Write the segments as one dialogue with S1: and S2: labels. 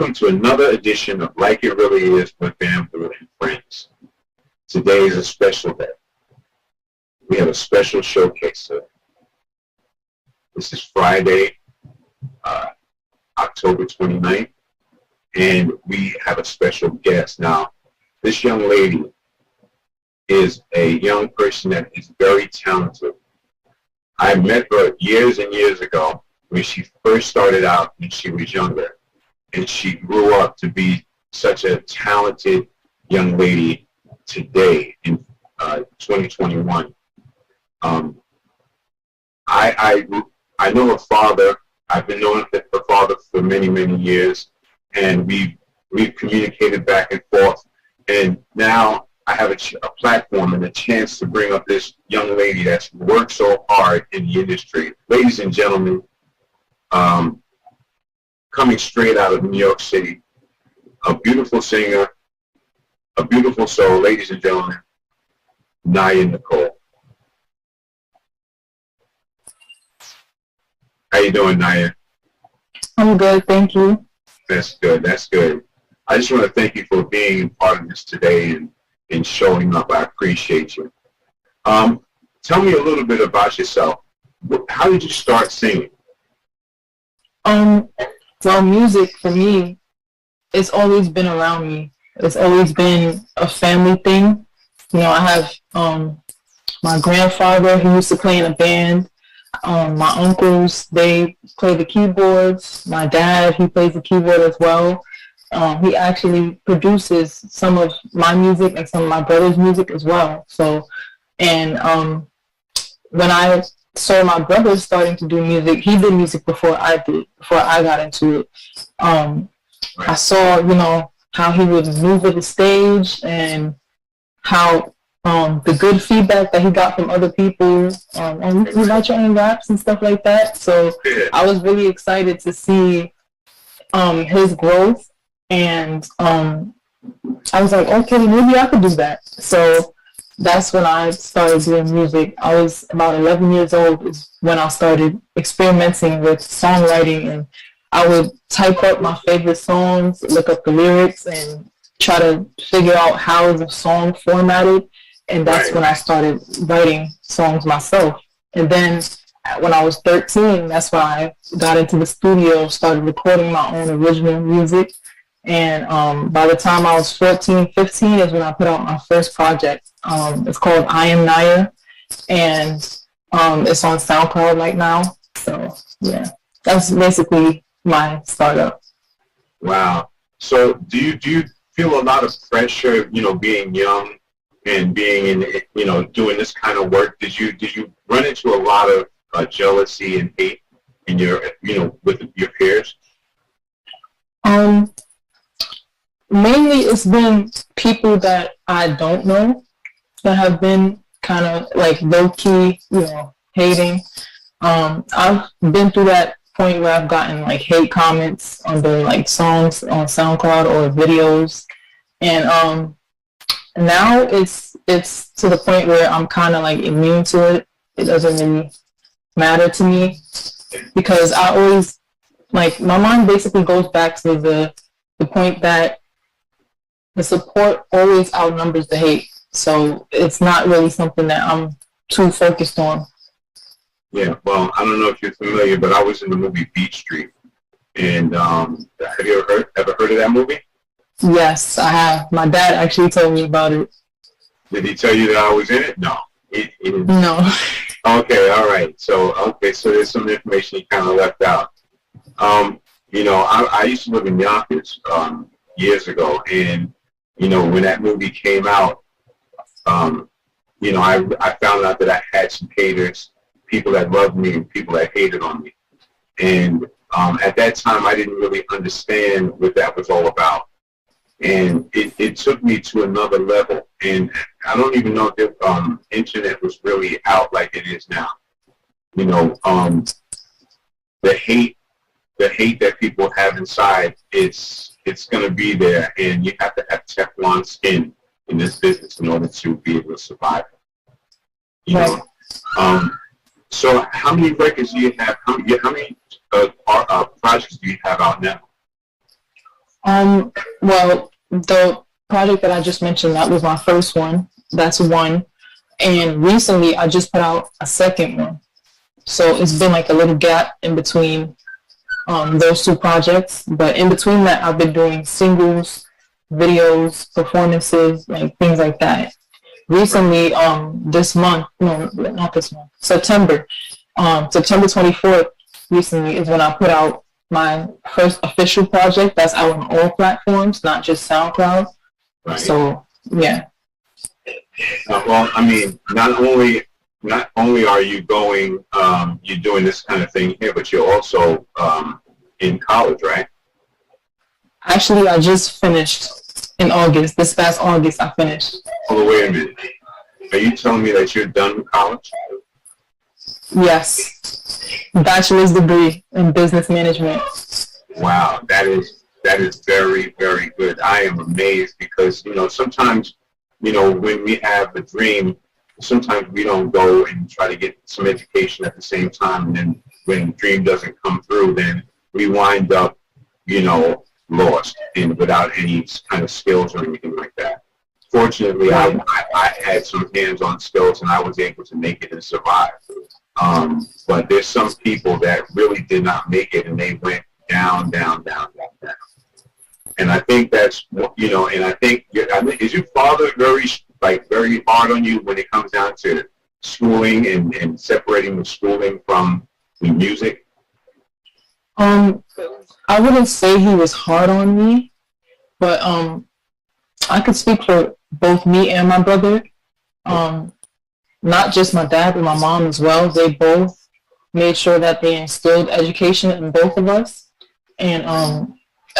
S1: Welcome to another edition of Like It Really Is with Family and Friends. Today is a special day. We have a special showcase today. This is Friday, October 29th, and we have a special guest. Now, this young lady is a young person that is very talented. I met her years and years ago when she first started out when she was younger, and she grew up to be such a talented young lady today in 2021. I know her father. I've been knowing her father for many, many years, and we've communicated back and forth. And now I have a platform and a chance to bring up this young lady that's worked so hard in the industry. Ladies and gentlemen, coming straight out of New York City, a beautiful singer, a beautiful soul, ladies and gentlemen, Nicole. How you doing, Naya?
S2: I'm good, thank you.
S1: That's good, that's good. I just want to thank you for being part of this today and showing up. I appreciate you. Tell me a little bit about yourself. How did you start singing?
S2: Well, music for me, it's always been around me. It's always been a family thing. You know, I have my grandfather, he used to play in a band. My uncles, they play the keyboards. My dad, he plays the keyboard as well. He actually produces some of my music and some of my brother's music as well. So, and when I saw my brother starting to do music, he did music before I got into it. I saw, you know, how he would maneuver the stage and how the good feedback that he got from other people, and he writes your own raps and stuff like that. So I was really excited to see his growth, and I was like, okay, maybe I could do that. So that's when I started doing music. I was about 11 years old is when I started experimenting with songwriting, and I would type up my favorite songs, look up the lyrics, and try to figure out how the song formatted. And that's when I started writing songs myself. And then when I was 13, that's when I got into the studio, started recording my own original music. And by the time I was 14, 15 is when I put out my first project. It's called I Am Naya, and it's on SoundCloud right now. So yeah, that's basically my startup.
S1: Wow. So do you feel a lot of pressure, you know, being young and being in, you know, doing this kind of work? Did you run into a lot of jealousy and hate in your, you know, with your peers?
S2: Mainly it's been people that I don't know that have been kind of like low-key, you know, hating. I've been through that point where I've gotten like hate comments under like songs on SoundCloud or videos. And now it's to the point where I'm kind of like immune to it. It doesn't really matter to me because I always, like, my mind basically goes back to the point that the support always outnumbers the hate. So it's not really something that I'm too focused on.
S1: Yeah, well, I don't know if you're familiar, but I was in the movie Beat Street. And have you ever heard of that movie?
S2: Yes, I have. My dad actually told me about it.
S1: Did he tell you that I was in it? No. He didn't.
S2: No.
S1: Okay, all right. So there's some information he kind of left out. You know, I used to live in Yonkers years ago, and, you know, when that movie came out, you know, I found out that I had some haters, people that loved me and people that hated on me. And at that time, I didn't really understand what that was all about. And it took me to another level. And I don't even know if the internet was really out like it is now. You know, the hate that people have inside, it's going to be there. And you have to have Teflon skin in this business in order to be able to survive. You know? So how many records do you have? How many projects do you have out now?
S2: Well, the project that I just mentioned, that was my first one. That's one. And recently I just put out a second one. So it's been like a little gap in between those two projects. But in between that, I've been doing singles, videos, performances, like things like that. Recently, this month, no, not this month, September, September 24th, recently is when I put out my first official project that's out on all platforms, not just SoundCloud.
S1: Right.
S2: So, yeah.
S1: Well, I mean, not only are you going, you're doing this kind of thing here, but you're also in college, right?
S2: Actually, I just finished in August. This past August, I finished.
S1: Oh, wait a minute. Are you telling me that you're done with college?
S2: Yes. Bachelor's degree in business management.
S1: Wow, that is very, very good. I am amazed because, sometimes, when we have a dream, sometimes we don't go and try to get some education at the same time. And then when the dream doesn't come through, then we wind up, lost and without any kind of skills or anything like that. Fortunately,
S2: Right.
S1: I had some hands-on skills and I was able to make it and survive. But there's some people that really did not make it and they went down, down, down, down, down. And I think that's, and I think, is your father very hard on you when it comes down to schooling and separating the schooling from the music?
S2: I wouldn't say he was hard on me, but I could speak for both me and my brother. Not just my dad, but my mom as well. They both made sure that they instilled education in both of us and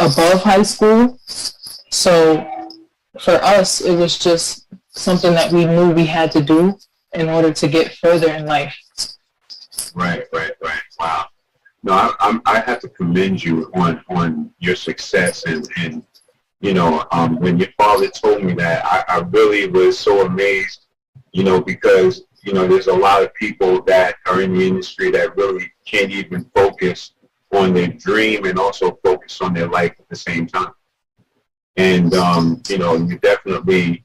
S2: above high school. So for us, it was just something that we knew we had to do in order to get further in life.
S1: Right. Wow. No, I have to commend you on your success and when your father told me that, I really was so amazed, because, there's a lot of people that are in the industry that really can't even focus on their dream and also focus on their life at the same time. And, you're definitely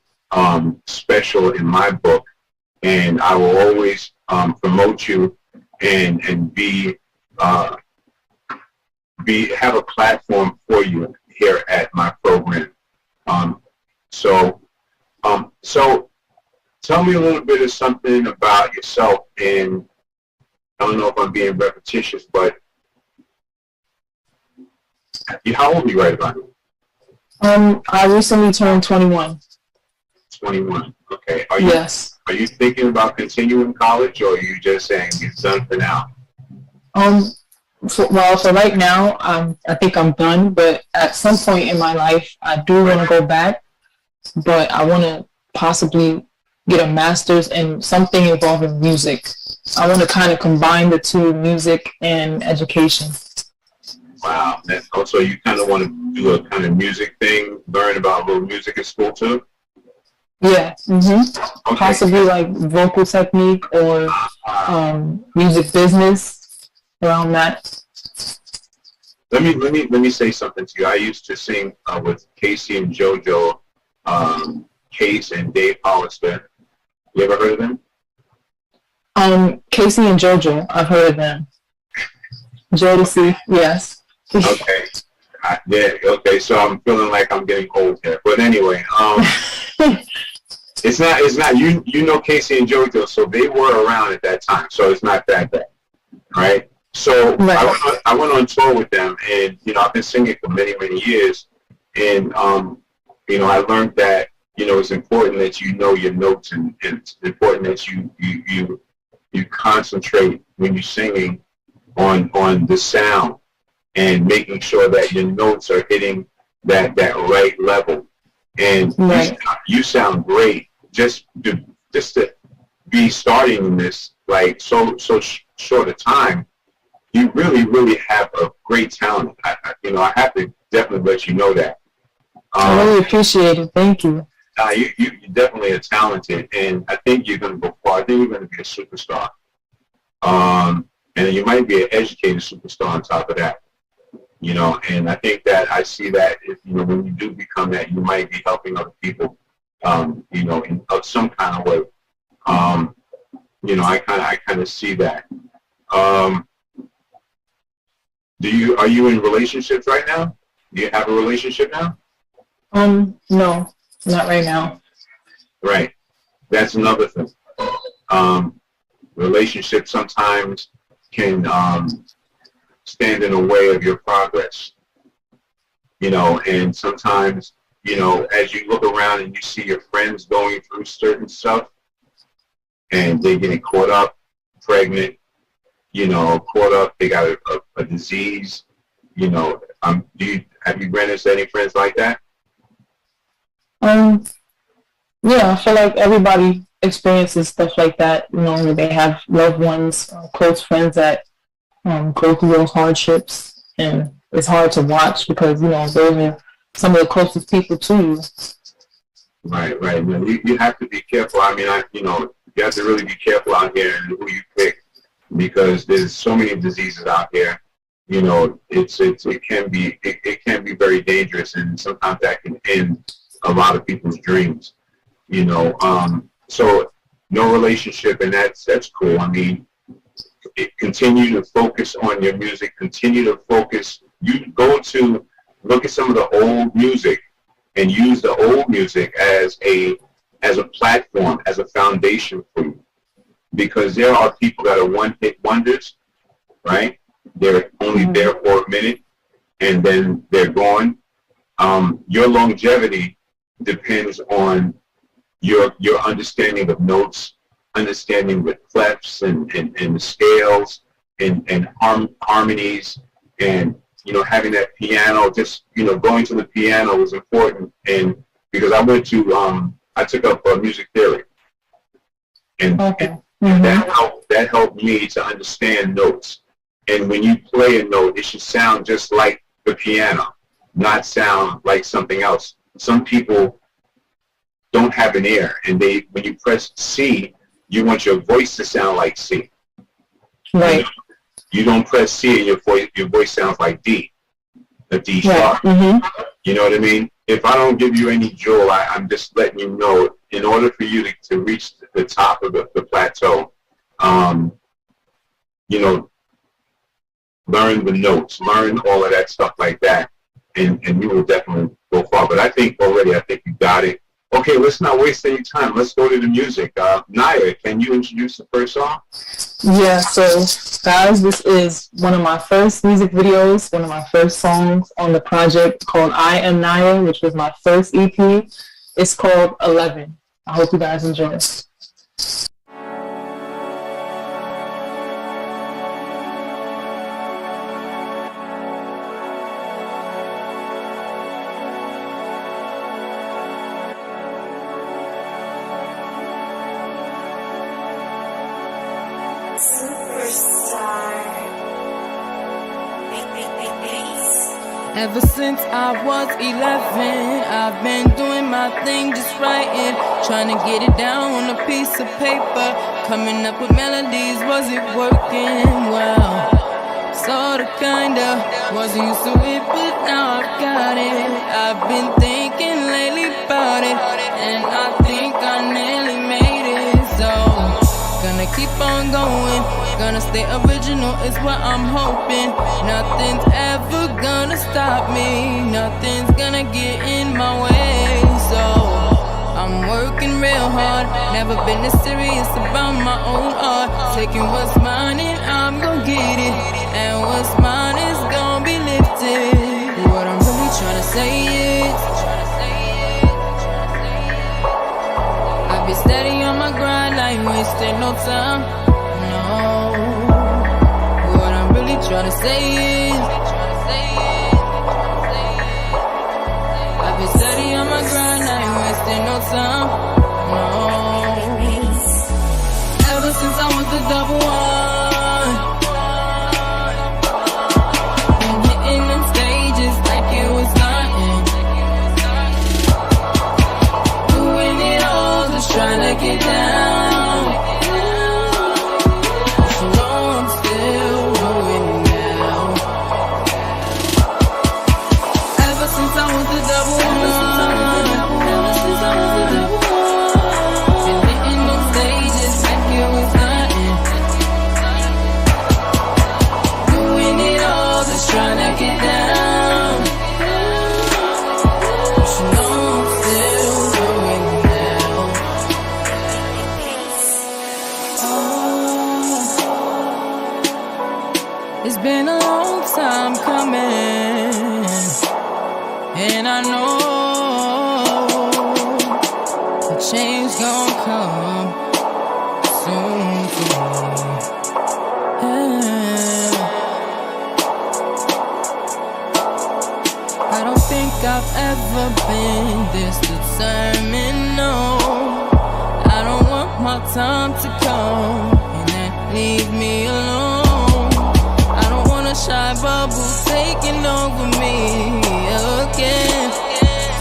S1: special in my book, and I will always promote you and have a platform for you here at my program. So tell me a little bit of something about yourself, and I don't know if I'm being repetitious, but how old are you right about?
S2: I recently turned 21.
S1: 21. Okay.
S2: Yes.
S1: Are you thinking about continuing college, or are you just saying it's done for now?
S2: For right now, I think I'm done. But at some point in my life, I do want to go back. But I want to possibly get a master's in something involving music. I want to kind of combine the two, music and education.
S1: Wow. Also, you kind of want to do a kind of music thing, learn about a little music in school too?
S2: Yeah. Mm-hmm.
S1: Okay.
S2: Possibly like vocal technique or music business, around that.
S1: Let me say something to you. I used to sing with Casey and JoJo, Case and Dave Hollister. You ever heard of them?
S2: Casey and JoJo, I've heard of them. Jodeci, yes.
S1: Okay. Okay. So I'm feeling like I'm getting old here. But anyway, it's not. You know Casey and JoJo, so they were around at that time. So it's not that bad, right? So right. I went on tour with them, and I've been singing for many years, and I learned that it's important that you know your notes, and it's important that you concentrate when you're singing on the sound and making sure that your notes are hitting that right level. And right. You sound great. Just to be starting in this like so short a time. You really have a great talent. I have to definitely let you know that.
S2: I really appreciate it. Thank you.
S1: You definitely are talented, and I think you're going to go far. I think you're going to be a superstar. And you might be an educated superstar on top of that. you know, and I think that I see that if, you know, when you do become that, you might be helping other people, you know, in some kind of way. You know, I kind of see that. Are you in relationships right now? Do you have a relationship now?
S2: No, not right now.
S1: Right. That's another thing. Relationships sometimes can stand in the way of your progress. You know, and sometimes, you know, as you look around and you see your friends going through certain stuff and they getting caught up, pregnant, you know, caught up, they got a disease, you know, have you ran into any friends like that?
S2: Yeah, I feel like everybody experiences stuff like that. You know, they have loved ones, close friends that go through those hardships, and it's hard to watch because, you know, they're some of the closest people to you.
S1: Right, right. You have to be careful. I mean, you know, you have to really be careful out here and who you pick, because there's so many diseases out here. You know, it can be very dangerous, and sometimes that can end a lot of people's dreams. You know, so no relationship, and that's cool. I mean, continue to focus on your music. Continue to focus. You go to look at some of the old music and use the old music as a platform, as a foundation for you, because there are people that are one-hit wonders, right? They're only there for a minute and then they're gone. Your longevity depends on your understanding of notes, understanding the clefs and the scales and harmonies, and, you know, having that piano, just, you know, going to the piano was important. And because I took up music theory, and, that helped me to understand notes. And when you play a note, it should sound just like the piano, not sound like something else. Some people don't have an ear, and when you press C, you want your voice to sound like C.
S2: Right.
S1: You don't press C and your voice sounds like D, a D sharp. You know what I mean? If I don't give you any jewel, I'm just letting you know, in order for you to reach the top of the plateau, you know, learn the notes, learn all of that stuff like that, and you will definitely go far. But I think you got it. Okay, let's not waste any time. Let's go to the music. Naya, can you introduce the first song?
S2: Yeah, so guys, this is one of my first music videos, one of my first songs on the project called I Am Naya, which was my first EP. It's called 11. I hope you guys enjoy it.
S3: Ever since I was 11, I've been doing my thing, just writing, trying to get it down on a piece of paper, coming up with melodies. Was it working well? Sorta, kinda, wasn't used to it, but now I've got it. I've been thinking lately about it, and I think I nearly made it. So, gonna keep on going, gonna stay original is what I'm hoping. Nothing's ever gonna stop me, nothing's gonna get in my way. So I'm working real hard, never been this serious about my own art. Taking what's mine and I'm gonna get it, and what's mine is gonna be lifted. What I'm really trying to say is, I've been steady on my grind, I ain't wasting no time, no. What I'm really trying to say is, I've been steady on my grind, I ain't wasting no time, no. Ever since I was the double one, been hitting them stages like it was nothing, doing it all, just trying to get down. So I'm still going down. It's been a long time coming, and I know a change gon' come soon for me. I don't think I've ever been this determined, no. I don't want my time to come and then leave me alone. I don't want a shy bubble taking over me again.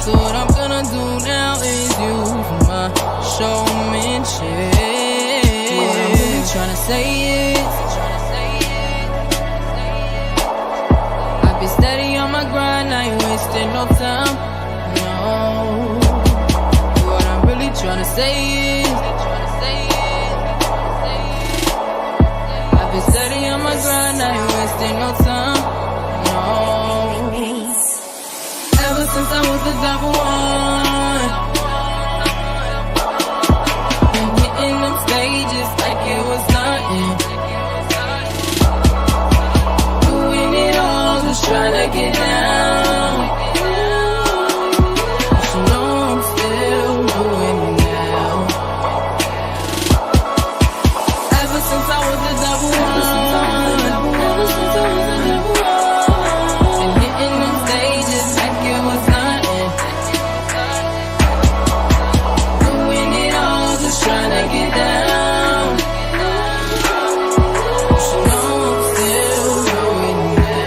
S3: So what I'm gonna do now is use my showmanship. What I'm really trying to say is I be steady on my grind, I ain't wasting no time, no. What I'm really trying to say is I be steady on my grind, I ain't wasting no time, no. Ever since I was the number one, been hitting them stages like it was nothing. Doing it all, just trying to get down. But you know I'm still doing it now. Ever since I was the number one, been hitting them stages like it was nothing. Doing it all, just trying to get down. But you know I'm still doing it now.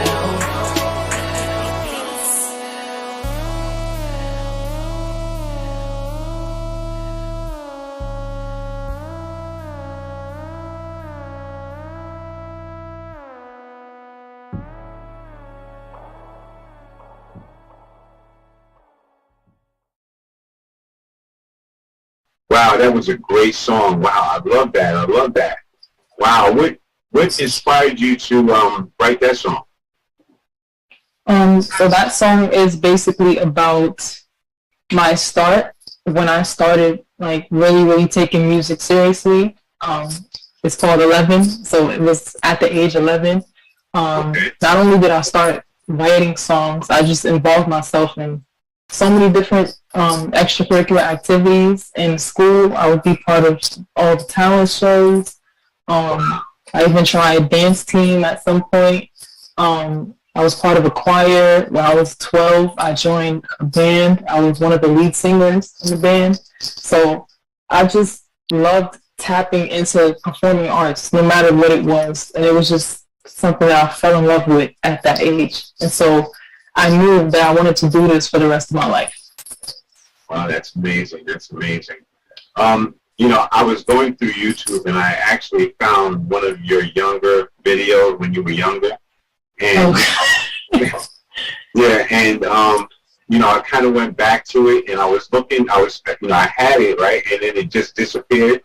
S1: Wow, that was a great song. Wow, I love that. I love that. Wow, what inspired you to write that song?
S2: So that song is basically about my start when I started like really taking music seriously. It's called 11, so it was at the age 11.
S1: Okay.
S2: Not only did I start writing songs, I just involved myself in so many different extracurricular activities in school. I would be part of all the talent shows. I even tried dance team at some point. I was part of a choir. When I was 12, I joined a band. I was one of the lead singers in the band. So I just loved tapping into performing arts, no matter what it was. And it was just something that I fell in love with at that age. And so I knew that I wanted to do this for the rest of my life.
S1: Wow, that's amazing. That's amazing. I was going through YouTube and I actually found one of your younger videos when you were younger. And yeah, and I kind of went back to it and I was looking, I had it, right? And then it just disappeared.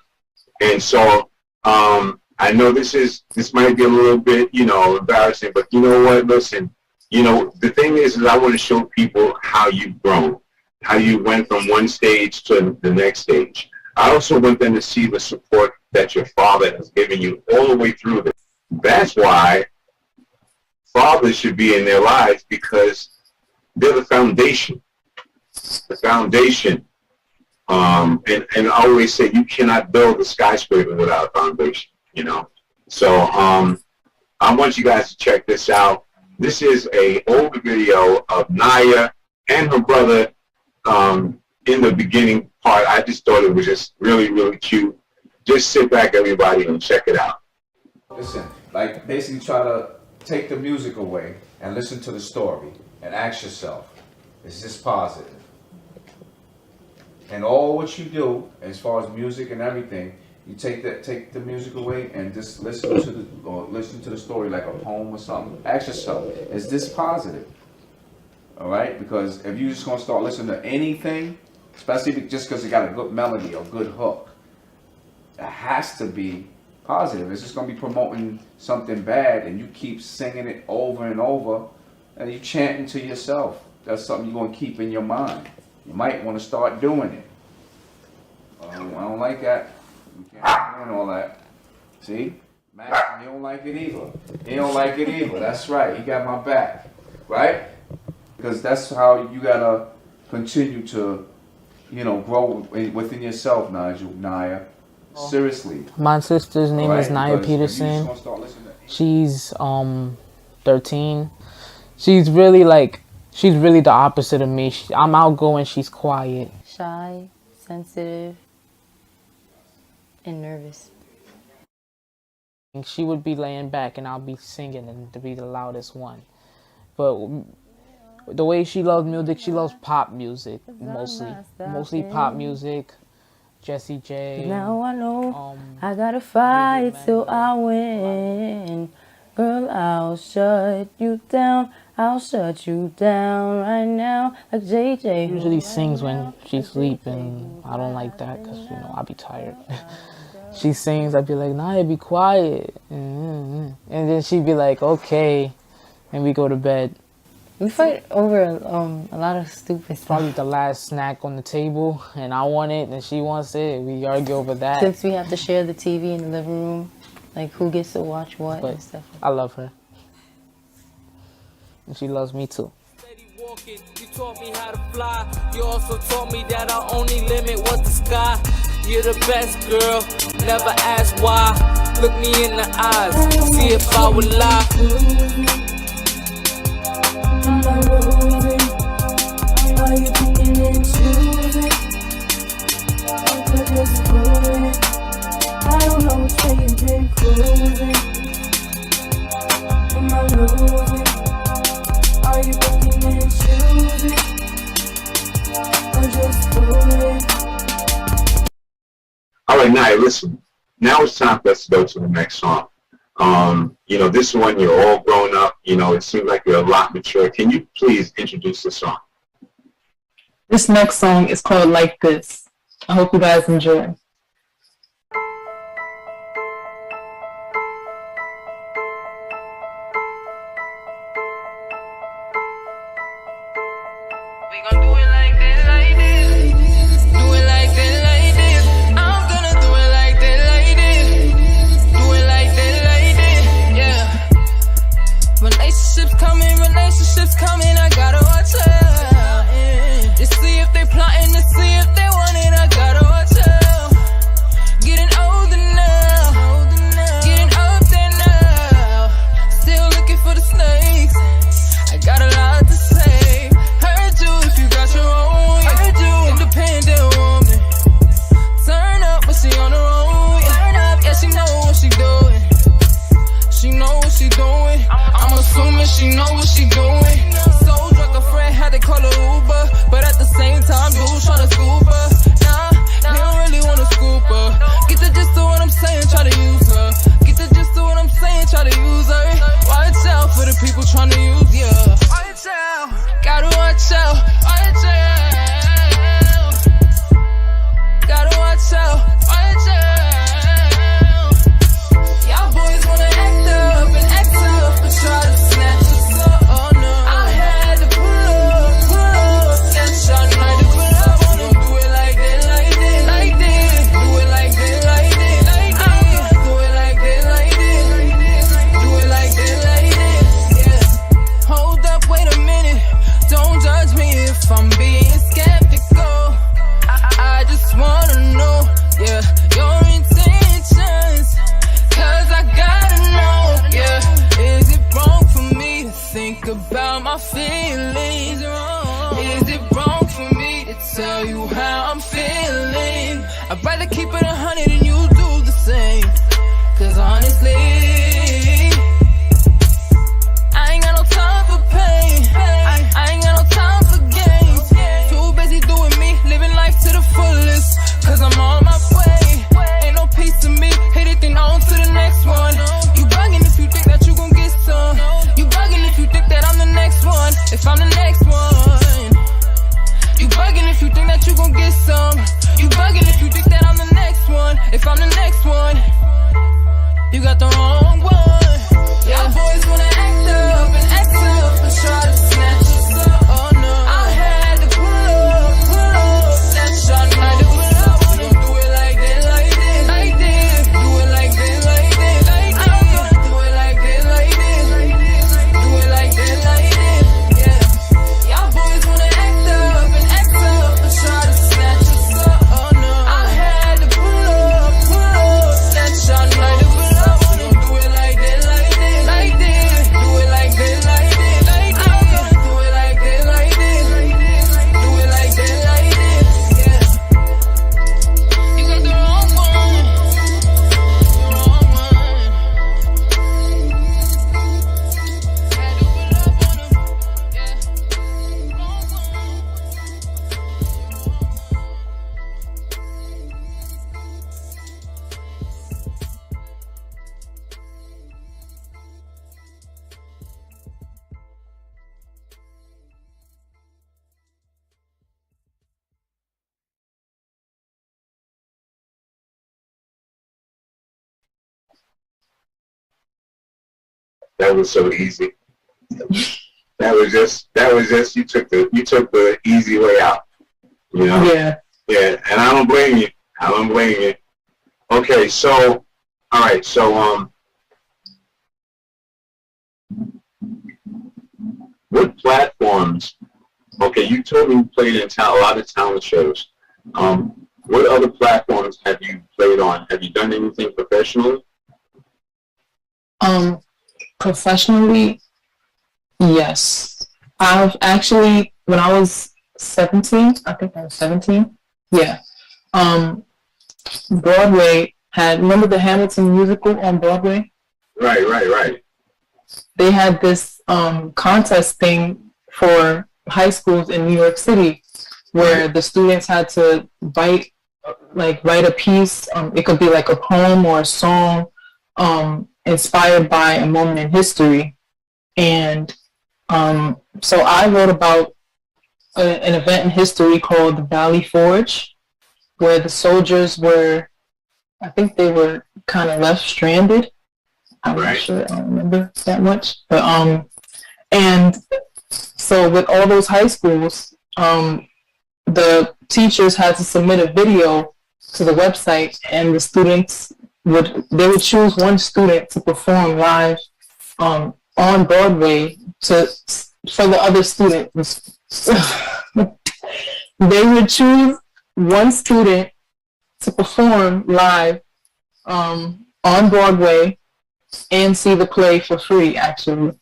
S1: And so I know this might be a little bit, embarrassing, but you know what? Listen, the thing is I want to show people how you've grown, how you went from one stage to the next stage. I also want them to see the support that your father has given you all the way through this. That's why fathers should be in their lives, because they're the foundation. The foundation. And I always say you cannot build a skyscraper without a foundation, So I want you guys to check this out. This is an old video of Naya and her brother in the beginning part. I just thought it was just really cute. Just sit back, everybody, and check it out.
S4: Listen, like basically try to take the music away and listen to the story and ask yourself, is this positive? And all what you do as far as music and everything, you take the music away and just listen to the story like a poem or something. Ask yourself, is this positive? All right, because if you're just gonna start listening to anything, especially just because it got a good melody or good hook, it has to be positive. It's just gonna be promoting something bad, and you keep singing it over and over, and you chanting to yourself. That's something you're gonna keep in your mind. You might want to start doing it. I don't like that. You can't be doing all that. See? Max, he don't like it either. He don't like it either. That's right. He got my back, right? Because that's how you gotta continue to, grow within yourself, Naya. Seriously.
S5: My sister's name is Naya
S4: Because when you
S5: Peterson.
S4: just gonna start listening to-
S5: She's 13. She's really the opposite of me. I'm outgoing, she's quiet.
S6: Shy, sensitive, and nervous.
S5: She would be laying back and I'll be singing and to be the loudest one. But the way she loves music, she loves pop music mostly pop music. Jessie J.
S6: Now I know I gotta fight till I win. Girl, I'll shut you down. I'll shut you down right now, like JJ.
S5: Usually sings when she's sleeping. I don't like that because, I'll be tired. She sings, I'd be like, Naya, be quiet. And then she'd be like, okay. And we go to bed.
S6: We fight over a lot of stupid stuff.
S5: Probably the last snack on the table, and I want it, and she wants it. We argue over that.
S6: Since we have to share the TV in the living room, like who gets to watch what and stuff.
S5: I love her. And she loves me too.
S3: You taught me how to fly. You also taught me that our only limit was the sky. You're the best girl, never ask why. Look me in the eyes, see if I would lie. Are you thinking and choosing? I could just put it. I don't know which way you've been cruising. Am I losing? Are you thinking and choosing? Or just put it?
S1: All right, Naya, listen. Now it's time for us to go to the next song. This one, you're all grown up. It seems like you're a lot mature. Can you please introduce the song?
S2: This next song is called Like This. I hope you guys enjoy.
S3: We gon' do it like this, like this. Do it like this, like this. I'm gonna do it like this, like this. Do it like this, like this, yeah. Relationships coming, I gotta watch out. To see if they plotting, to see if they want it, I gotta watch out.
S1: That was so easy. That was just you took the easy way out. You know?
S2: Yeah.
S1: Yeah, and I don't blame you. I don't blame you. Okay, so all right, so what platforms? Okay, you told me you played in a lot of talent shows. What other platforms have you played on? Have you done anything professionally?
S2: Professionally, yes. I've actually, when I was 17, I think I was 17. Yeah. Broadway remember the Hamilton musical on Broadway?
S1: Right.
S2: They had this contest thing for high schools in New York City where the students had to write a piece. It could be like a poem or a song inspired by a moment in history. And so I wrote about an event in history called the Valley Forge, where the soldiers were, I think they were kind of left stranded. I'm not sure, I don't remember that much. But and so with all those high schools, the teachers had to submit a video to the website, and the students would choose one student to perform live on Broadway for the other students. They would choose one student to perform live on Broadway and see the play for free, actually.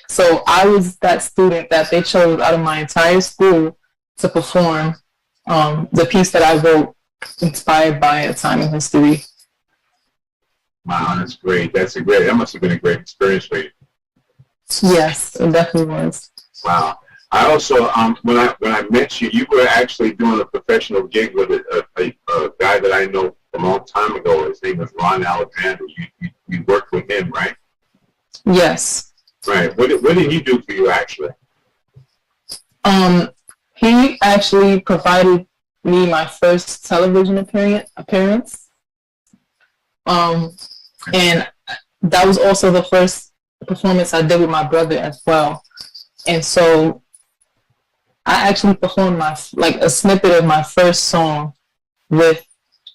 S2: So I was that student that they chose out of my entire school to perform the piece that I wrote, inspired by a time in history.
S1: Wow, that's great. That must have been a great experience for you.
S2: Yes, it definitely was.
S1: Wow. I also, when I met you, you were actually doing a professional gig with a guy that I know from a long time ago. His name was Ron Alexander. You worked with him, right?
S2: Yes.
S1: Right. What did he do for you, actually?
S2: He actually provided me my first television appearance. And that was also the first performance I did with my brother as well. And so I actually performed a snippet of my first song with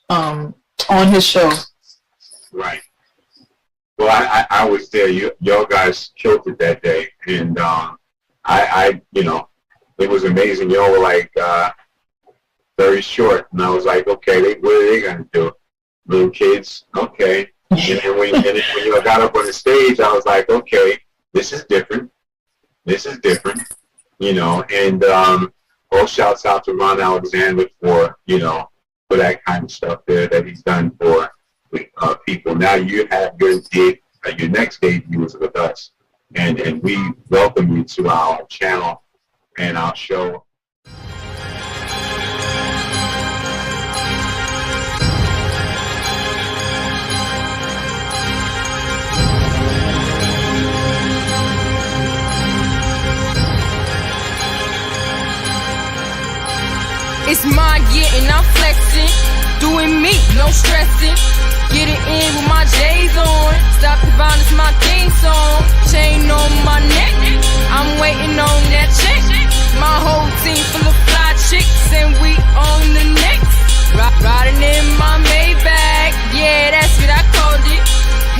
S2: on his show.
S1: Right. Well, I was there. Y'all guys killed it that day, and I it was amazing. Y'all were like very short, and I was like, okay, what are they gonna do? Little kids, okay. And when you got up on the stage, I was like, okay, this is different. And all shouts out to Ron Alexander for that kind of stuff there that he's done for people. Now you have your next debut is with us, and we welcome you to our channel and our show.
S3: It's my year and I'm flexing, doing me, no stressing. Get it in with my J's on. Stop the violence, my theme song. Chain on my neck, I'm waiting on that check. My whole team full of fly chicks, and we on the next. Riding in my Maybach, yeah, that's what I called it.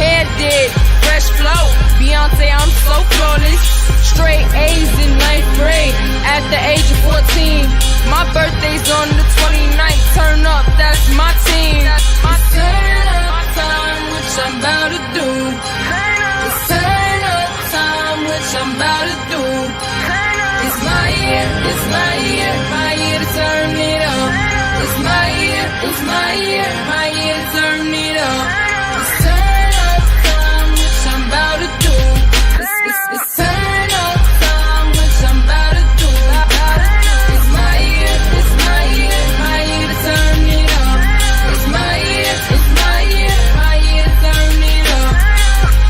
S3: Hair did, fresh flow. Beyonce, I'm so flawless. Straight A's in 9th grade. At the age of 14, my birthday's on the 29th. Turn up, that's my team. It's turn up time, which I'm about to do. It's turn up time, which I'm about to do. It's my year, my year to turn it up. It's my year, my year to turn it up. It's turn up time, which I'm about to do. It's turn up time, which I'm about to do. It's my year, my year to turn it up. It's my year, my year to turn it up.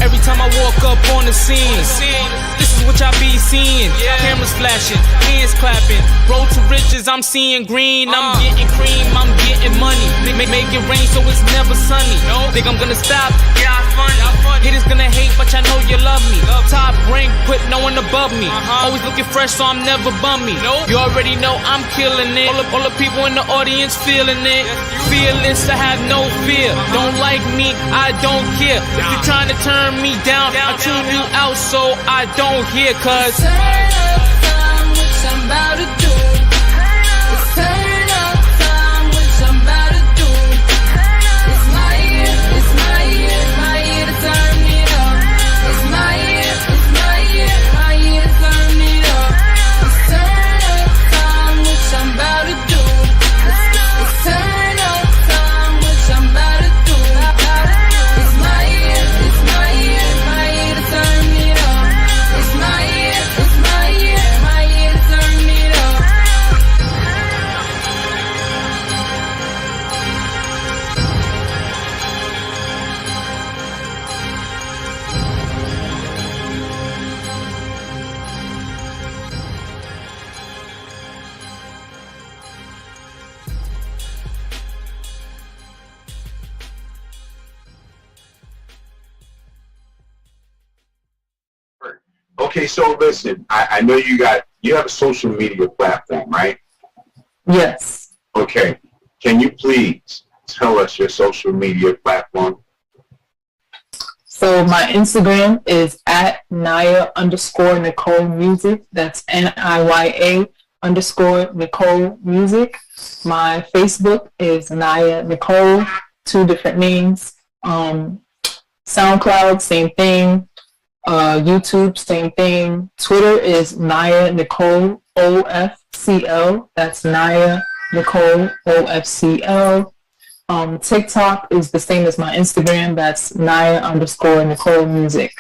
S7: Every time I walk up on the scene, this is which I be seeing. Cameras flashing, hands clapping. Road to riches, I'm seeing green. I'm getting cream, I'm getting money. Make it rain so it's never sunny. Think I'm gonna stop? Yeah, I'm funny. Haters gonna hate, but I know you love me. Top rank, put no one above me. Always looking fresh, so I'm never bummy. You already know I'm killing it. All the people in the audience feeling it. Fearless, I have no fear. Don't like me, I don't care. If you're trying to turn me down, I tune you out so I don't hear. Cause
S3: turn up time, which I'm about to do. It's turn up time, which I'm about to do. It's my year, it's my year, my year to turn it up. It's my year, it's my year, my year to turn it up. It's turn up time, which I'm about to do. It's turn up time, which I'm about to do. It's my year, it's my year, my year to turn it up. It's my year, it's my year, my year to turn it up.
S1: Okay, so listen, I know you have a social media platform, right?
S2: Yes.
S1: Okay. Can you please tell us your social media platform?
S2: So my Instagram is at Naya_Nicole Music. That's NIYA_Nicole Music. My Facebook is Naya Nicole, 2 different names. SoundCloud, same thing. YouTube, same thing. Twitter is Naya Nicole OFCL. That's Naya Nicole OFCL. TikTok is the same as my Instagram. That's Naya_Nicole Music.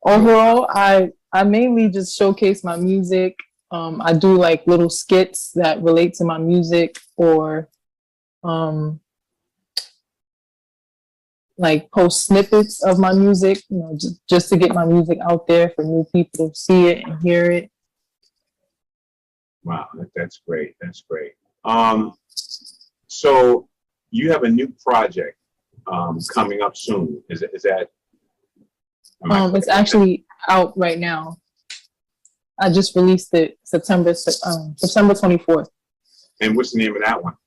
S2: Overall, I mainly just showcase my music. I do like little skits that relate to my music, or like post snippets of my music, you know, just to get my music out there for new people to see it and hear it.
S1: Wow, that's great. That's great. So you have a new project coming up soon. Is that?
S2: It's actually out right now. I just released it September 24th.
S1: And what's the name of that one?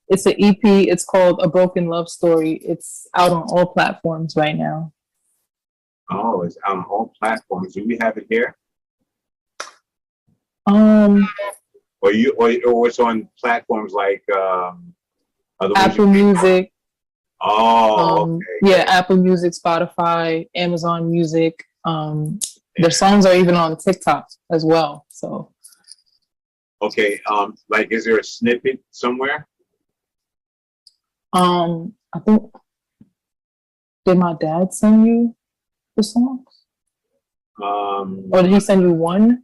S2: It's an EP. It's called A Broken Love Story. It's out on all platforms right now.
S1: Oh, it's on all platforms. Do we have it here? Or it's on platforms like other
S2: Apple Music.
S1: Oh, okay.
S2: Yeah, Apple Music, Spotify, Amazon Music. Their songs are even on TikTok as well. So.
S1: Okay. Like, is there a snippet somewhere?
S2: I think, did my dad send you the songs? Or did he send you one?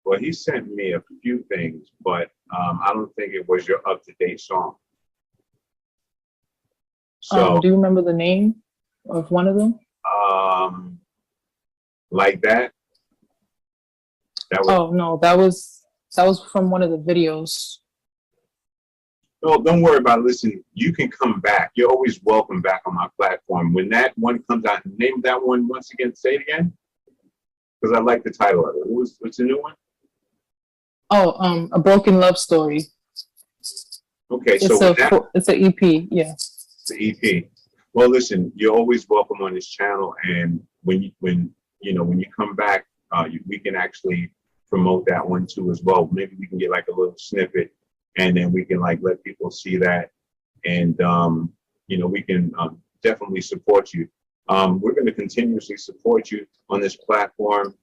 S1: Well, he sent me a few things, but I don't think it was your up-to-date song. So,
S2: do you remember the name of one of them?
S1: Like that.
S2: Oh no, that was from one of the videos.
S1: No, don't worry about it. Listen, you can come back. You're always welcome back on my platform. When that one comes out, name that one once again. Say it again, because I like the title of it. What's the new one?
S2: Oh, A Broken Love Story.
S1: Okay,
S2: it's an EP. Yeah.
S1: It's an EP. Well, listen, you're always welcome on this channel, and when you come back, we can actually promote that one too as well. Maybe we can get like a little snippet, and then we can like let people see that, and we can definitely support you. We're going to continuously support you on this platform,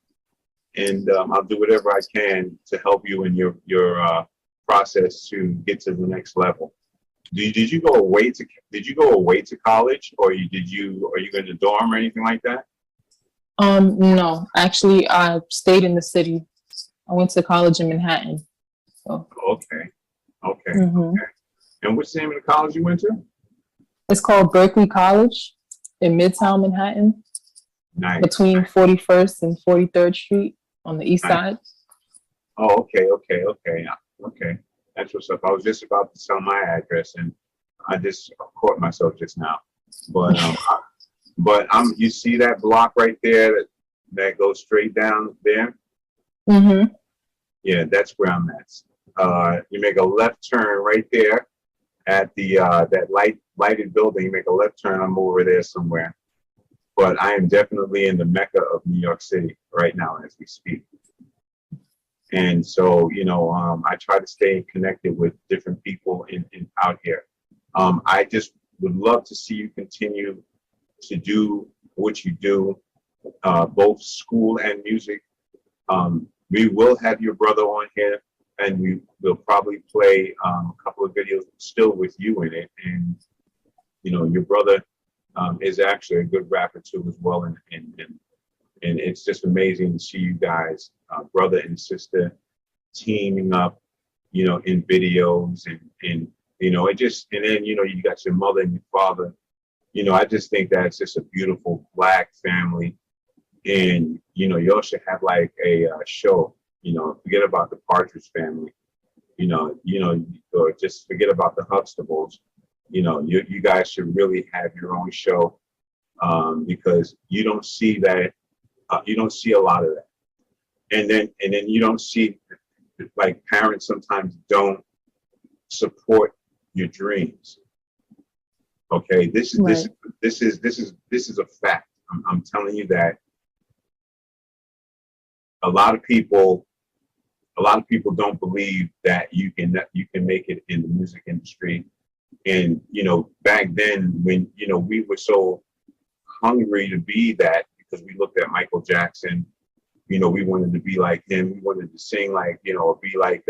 S1: and I'll do whatever I can to help you in your process to get to the next level. Did you go away to college, or are you in the dorm or anything like that?
S2: No, actually, I stayed in the city. I went to college in Manhattan. So.
S1: Okay. Okay. And what's the name of the college you went to?
S2: It's called Berkeley College in Midtown Manhattan.
S1: Nice.
S2: Between 41st and 43rd Street on the east side.
S1: Oh, okay. That's what's up. I was just about to tell my address, and I just caught myself just now. But you see that block right there that goes straight down there?
S2: Mm-hmm.
S1: Yeah, that's where I'm at. You make a left turn right there at the that lighted building. You make a left turn. I'm over there somewhere. But I am definitely in the Mecca of New York City right now as we speak. And so, I try to stay connected with different people in out here. I just would love to see you continue to do what you do, both school and music. We will have your brother on here, and we will probably play a couple of videos still with you in it. And, your brother is actually a good rapper too as well. And it's just amazing to see you guys, brother and sister, teaming up, in videos and then, you got your mother and your father. I just think that's just a beautiful Black family. And, y'all should have like a show, forget about the Partridge Family, or just forget about the Huxtables. You guys should really have your own show, because you don't see that. You don't see a lot of that. And then you don't see, like, parents sometimes don't support your dreams. Okay, this is a fact. I'm telling you that a lot of people don't believe that you can make it in the music industry. And back then, when we were so hungry to be that, because we looked at Michael Jackson, we wanted to be like him. We wanted to sing like, or be like,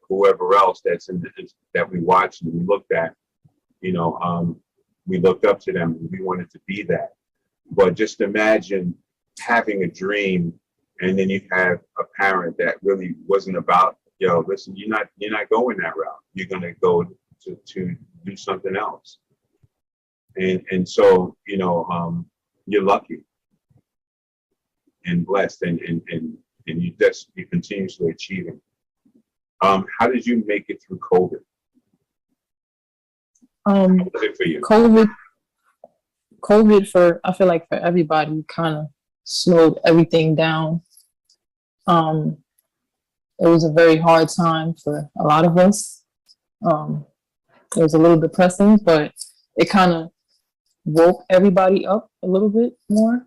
S1: whoever else that we watched and we looked at, we looked up to them and we wanted to be that. But just imagine having a dream, and then you have a parent that really wasn't about, listen, you're not going that route. You're going to go to do something else. And so, you're lucky and blessed, and you're continuously achieving. How did you make it through COVID? How was it for you?
S2: COVID I feel like for everybody kind of slowed everything down. It was a very hard time for a lot of us. It was a little depressing, but it kind of woke everybody up a little bit more.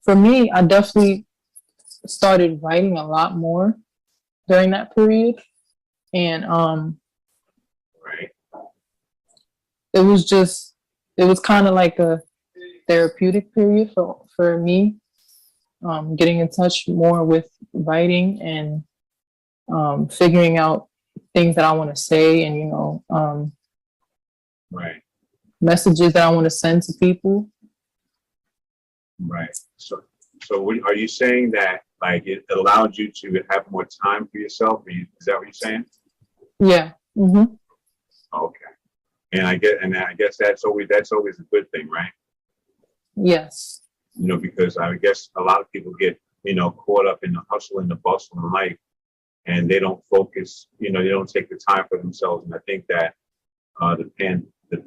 S2: For me, I definitely started writing a lot more during that period. And
S1: Right.
S2: it was kind of like a therapeutic period for me, getting in touch more with writing and figuring out things that I want to say and,
S1: Right.
S2: messages that I want to send to people.
S1: Right. So what, are you saying that like it allowed you to have more time for yourself? Is that what you're saying?
S2: Yeah. Mm-hmm.
S1: Okay. And I guess that's always a good thing, right?
S2: Yes.
S1: Because I guess a lot of people get, caught up in the hustle and the bustle of life, and they don't focus, they don't take the time for themselves. And I think that the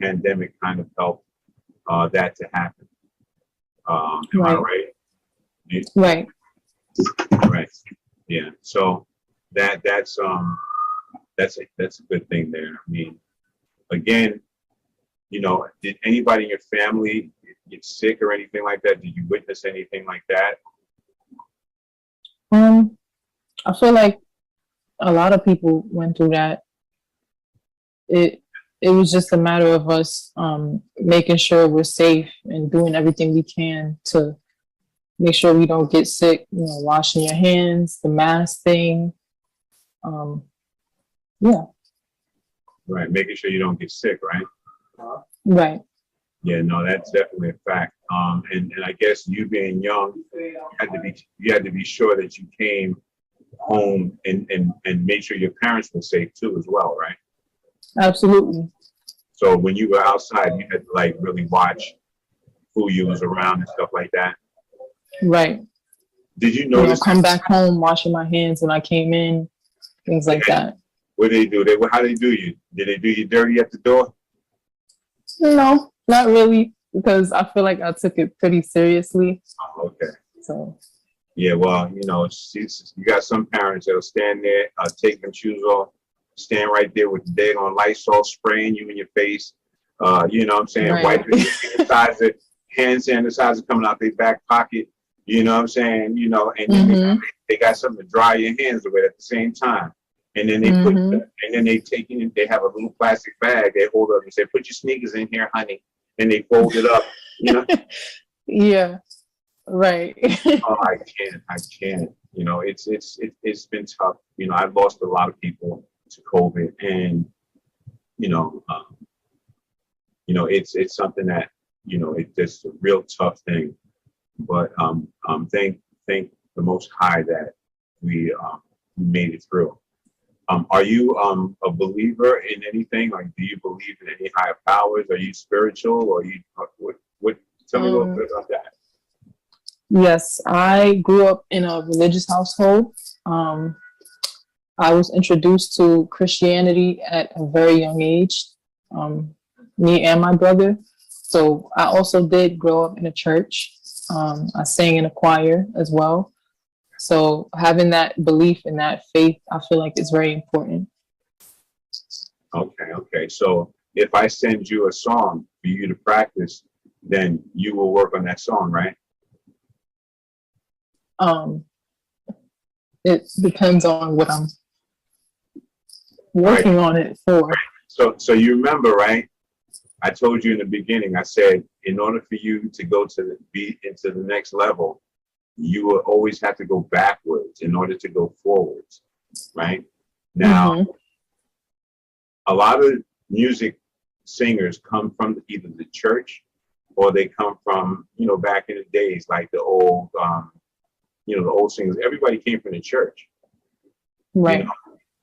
S1: pandemic kind of helped that to happen. Am I right?
S2: Right.
S1: Right. Yeah. So that's a good thing there. I mean, again, did anybody in your family get sick or anything like that? Did you witness anything like that?
S2: I feel like a lot of people went through that. It was just a matter of us making sure we're safe and doing everything we can to make sure we don't get sick. Washing your hands, the mask thing. Yeah.
S1: Right. Making sure you don't get sick, right?
S2: Right.
S1: Yeah, no, that's definitely a fact. And I guess you being young, you had to be sure that you came home and made sure your parents were safe too as well, right?
S2: Absolutely.
S1: So when you were outside, you had to like really watch who you was around and stuff like that.
S2: Right.
S1: Did you notice?
S2: Come back home, washing my hands when I came in, things like that.
S1: What did they do? How did they do you? Did they do you dirty at the door?
S2: No, not really, because I feel like I took it pretty seriously.
S1: Oh, okay.
S2: So.
S1: Yeah, well, you got some parents that'll stand there, take them shoes off, stand right there with the daggone Lysol spraying you in your face. You know what I'm saying?
S2: Right.
S1: Wiping your hand sanitizer coming out their back pocket. You know what I'm saying? And then they got something to dry your hands with at the same time. And then they they have a little plastic bag they hold up and say, "Put your sneakers in here, honey." And they fold it up.
S2: Yeah. Right.
S1: Oh, I can't. It's been tough. I've lost a lot of people to COVID, and it's something that it's just a real tough thing. But thank the Most High that we made it through. Are you a believer in anything? Like, do you believe in any higher powers? Are you spiritual, or what? Tell me a little bit about that.
S2: Yes, I grew up in a religious household. I was introduced to Christianity at a very young age, me and my brother. So I also did grow up in a church. I sang in a choir as well. So having that belief and that faith, I feel like is very important.
S1: Okay. So if I send you a song for you to practice, then you will work on that song, right?
S2: It depends on what I'm working on it for.
S1: So you remember, right? I told you in the beginning, I said, in order for you to go into the next level, you will always have to go backwards in order to go forwards, right? Now, a lot of music singers come from either the church or they come from, back in the days, like the old, the old singers. Everybody came from the church.
S2: Right.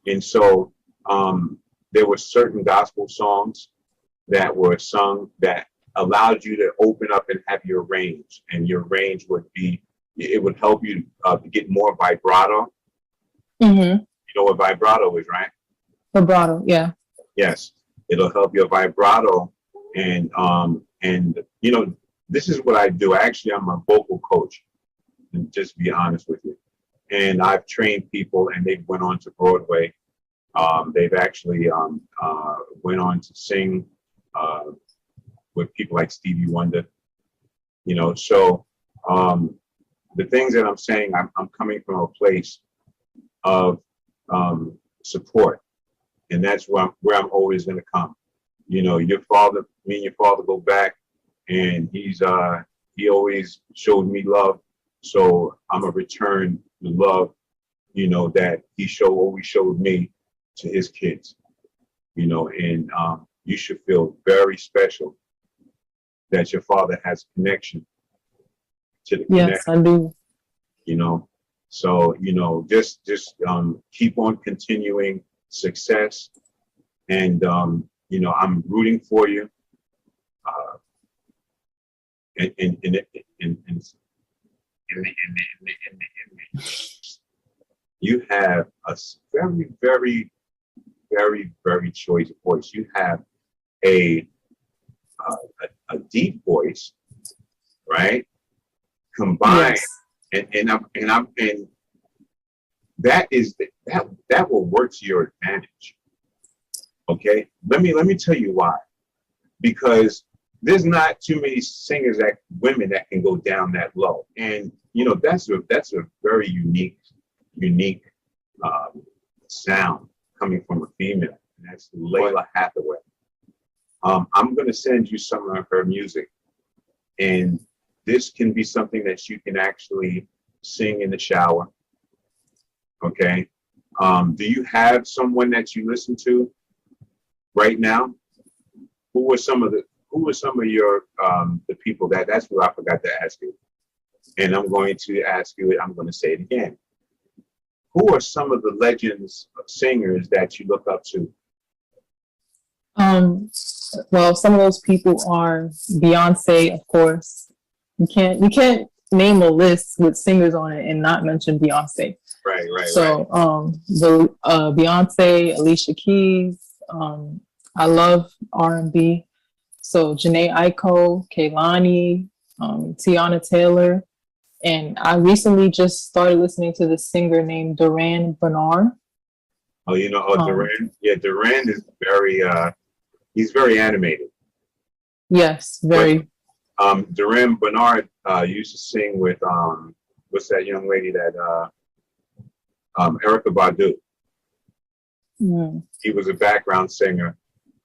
S1: And so there were certain gospel songs that were sung that allowed you to open up and have your range, and your range would help you to get more vibrato. You know what vibrato is, right?
S2: Vibrato, yeah.
S1: Yes, it'll help your vibrato, and this is what I do. Actually, I'm a vocal coach, and just to be honest with you. and I've trained people, and they went on to Broadway. They've actually went on to sing with people like Stevie Wonder. You know, so the things that I'm saying, I'm coming from a place of support, and that's where I'm always going to come. You know, me and your father go back, and he always showed me love, so I'm gonna return the love, you know, that he always showed me to his kids. You know, and you should feel very special that your father has a connection to the
S2: Yes, I do.
S1: You know, so you know, just keep on continuing success, and you know, I'm rooting for you. You have a very, very, very, very choice voice. You have a deep voice, right? Combined,
S2: Yes.
S1: and that will work to your advantage. Okay, let me tell you why. Because there's not too many women that can go down that low, and you know that's a very unique sound coming from a female, and that's Layla Hathaway. I'm going to send you some of her music, and this can be something that you can actually sing in the shower. Okay, do you have someone that you listen to right now? Who are some of your the people that's what I forgot to ask you, and I'm going to ask you it. I'm going to say it again. Who are some of the legends of singers that you look up to?
S2: Well, some of those people are Beyonce, of course. You can't name a list with singers on it and not mention Beyonce.
S1: Right.
S2: So, Beyonce, Alicia Keys. I love R&B. So Janae Aiko, Kehlani, Tiana Taylor. And I recently just started listening to this singer named Duran Bernard.
S1: Oh, you know, Duran? Yeah, Duran is he's very animated.
S2: Yes, very.
S1: But, Duran Bernard used to sing with, what's that young lady that, Erykah Badu.
S2: Mm.
S1: He was a background singer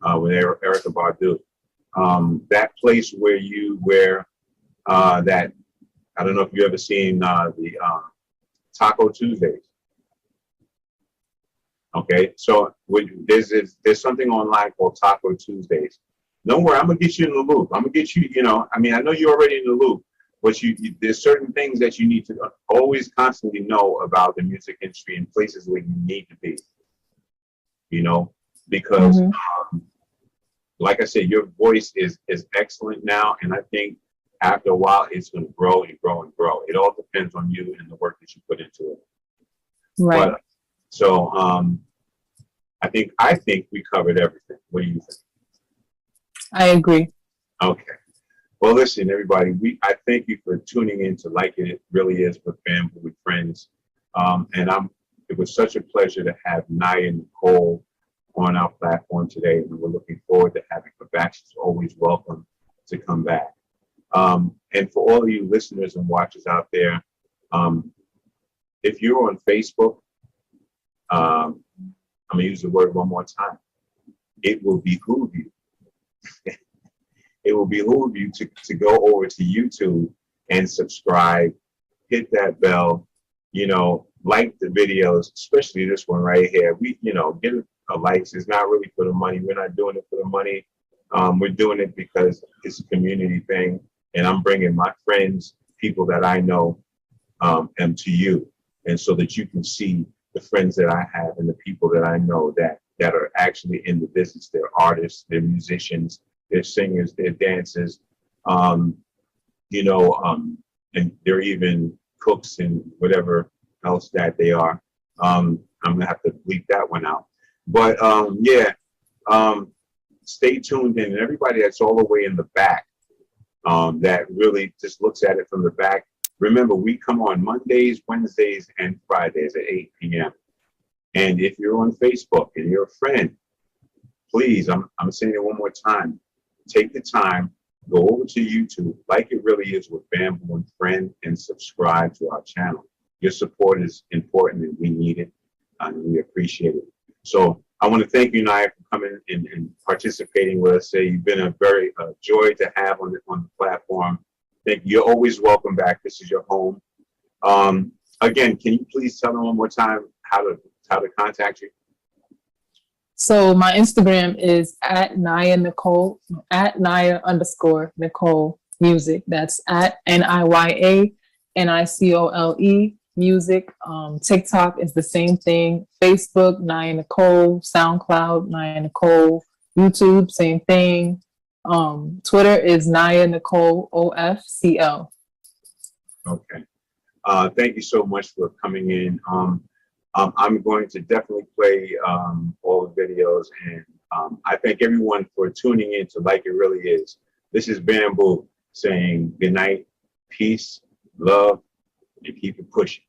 S1: with Erykah Badu. That place where that, I don't know if you ever seen the Taco Tuesdays. Okay, so there's something online called Taco Tuesdays. Don't worry, I'm gonna get you in the loop. I'm gonna get you. You know, I mean, I know you're already in the loop, but there's certain things that you need to always constantly know about the music industry and places where you need to be. You know, because like I said, your voice is excellent now, and I think after a while it's going to grow and grow and grow. It all depends on you and the work that you put into it.
S2: Right.
S1: But, so I think we covered everything. What do you think?
S2: I agree.
S1: Okay. Well, listen, everybody. I thank you for tuning in to Like It Really Is with family, with friends, and it was such a pleasure to have Naya and Nicole on our platform today, and we're looking forward to having her back. She's always welcome to come back. And for all of you listeners and watchers out there, if you're on Facebook, I'm gonna use the word one more time. It will behoove you. It will behoove you to go over to YouTube and subscribe, hit that bell, you know, like the videos, especially this one right here. Get a likes. It's not really for the money. We're not doing it for the money. We're doing it because it's a community thing, and I'm bringing my friends, people that I know, and to you, and so that you can see the friends that I have and the people that I know that are actually in the business. They're artists, they're musicians, they're singers, they're dancers, and they're even cooks and whatever else that they are. I'm gonna have to bleep that one out. But stay tuned in, and everybody that's all the way in the back, that really just looks at it from the back, Remember, we come on Mondays, Wednesdays, and Fridays at 8 p.m. And if you're on Facebook and you're a friend, please, I'm saying it one more time, take the time, go over to YouTube, Like It Really Is with Bamboo and Friend, and subscribe to our channel. Your support is important and we need it, and we appreciate it. So I want to thank you, Naya, for coming and participating with us. You've been a very joy to have on the platform. Thank you. You're always welcome back. This is your home. Again, can you please tell them one more time how to contact you?
S2: So my Instagram is at Naya Nicole, at Naya_Nicole music. That's at NIYA NICOLE music. TikTok is the same thing. Facebook, Naya Nicole. SoundCloud, Naya Nicole. YouTube, same thing. Twitter is Naya Nicole OFCL.
S1: Okay. Thank you so much for coming in. I'm going to definitely play all the videos, and I thank everyone for tuning in to Like It Really Is. This is Bamboo saying good night, peace, love, and keep it pushing.